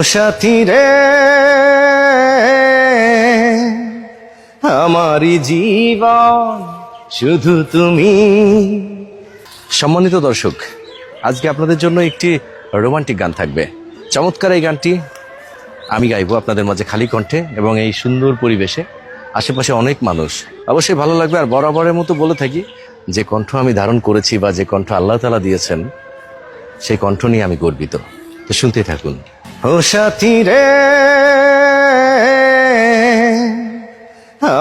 সাথী রে আমারি জীবন শুধু তুমি। সম্মানিত দর্শক, আজকে আপনাদের জন্য একটি রোমান্টিক গান থাকবে। চমৎকার এই গানটি আমি গাইবো আপনাদের মাঝে খালি কণ্ঠে এবং এই সুন্দর পরিবেশে। আশেপাশে অনেক মানুষ, অবশ্যই ভালো লাগবে। আর বরাবরের মতো বলে থাকি, যে কণ্ঠ আমি ধারণ করেছি বা যে কণ্ঠ আল্লাহ তাআলা দিয়েছেন, সেই কণ্ঠ নিয়ে আমি গর্বিত। তো শুনতে থাকুন। ও সাথী রে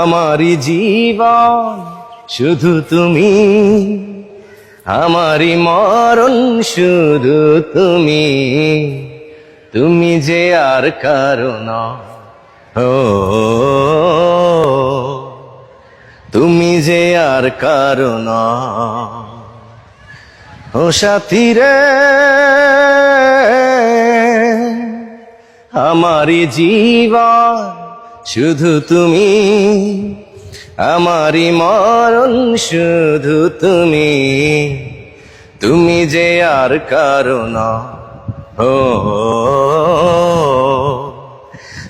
আমারি জীবন শুধু তুমি, আমারি মরণ শুধু তুমি, তুমি যে আর কারো না। ও তুমি যে আর কারো না। ও সাথী রে আমারি জীবন শুধু তুমি, আমারি মরণ শুধু তুমি, তুমি যে আর কারো না। ও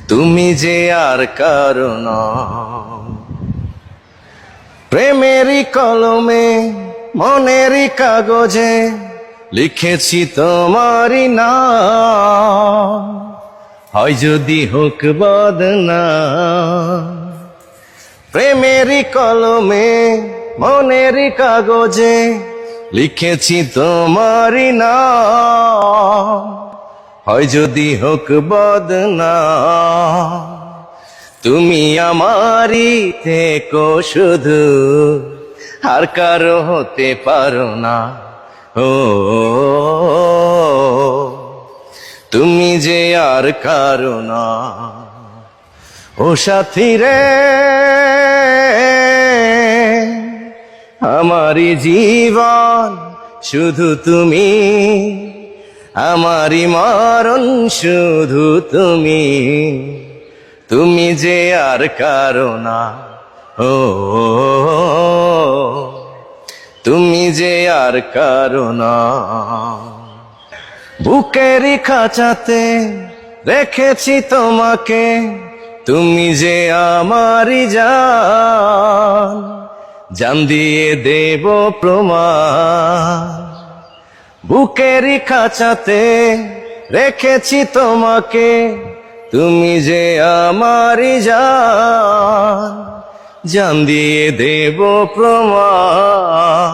তুমি যে আর কারো না। প্রেমেরই কলমে মনেরই কাগজে লিখেছি তোমারই নাম, হয় যদি হোক বদনাম। প্রেমেরই কলমে মনেরই কাগজে লিখেছি তোমারই নাম, হয় যদি হোক বদনাম। তুমি আমারই থেকো শুধু, আর কারো হতে পারো না। ও তুমি যে আর কারো না। ও সাথী রে আমারি জীবন শুধু তুমি, আমারি মরণ শুধু তুমি, তুমি যে আর কারো না। ও তুমি যে আর কারো না। বুকেরই খাঁচাতে রেখেছি তোমাকে, তুমি যে আমারই জান, জান দিয়ে দেব প্রমাণ। বুকেরই খাঁচাতে রেখেছি তোমাকে, তুমি যে আমারই জান, জান দিয়ে দেব প্রমাণ।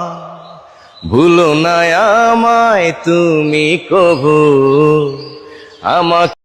ভুলো না আমায় তুমি কভু, আমাকে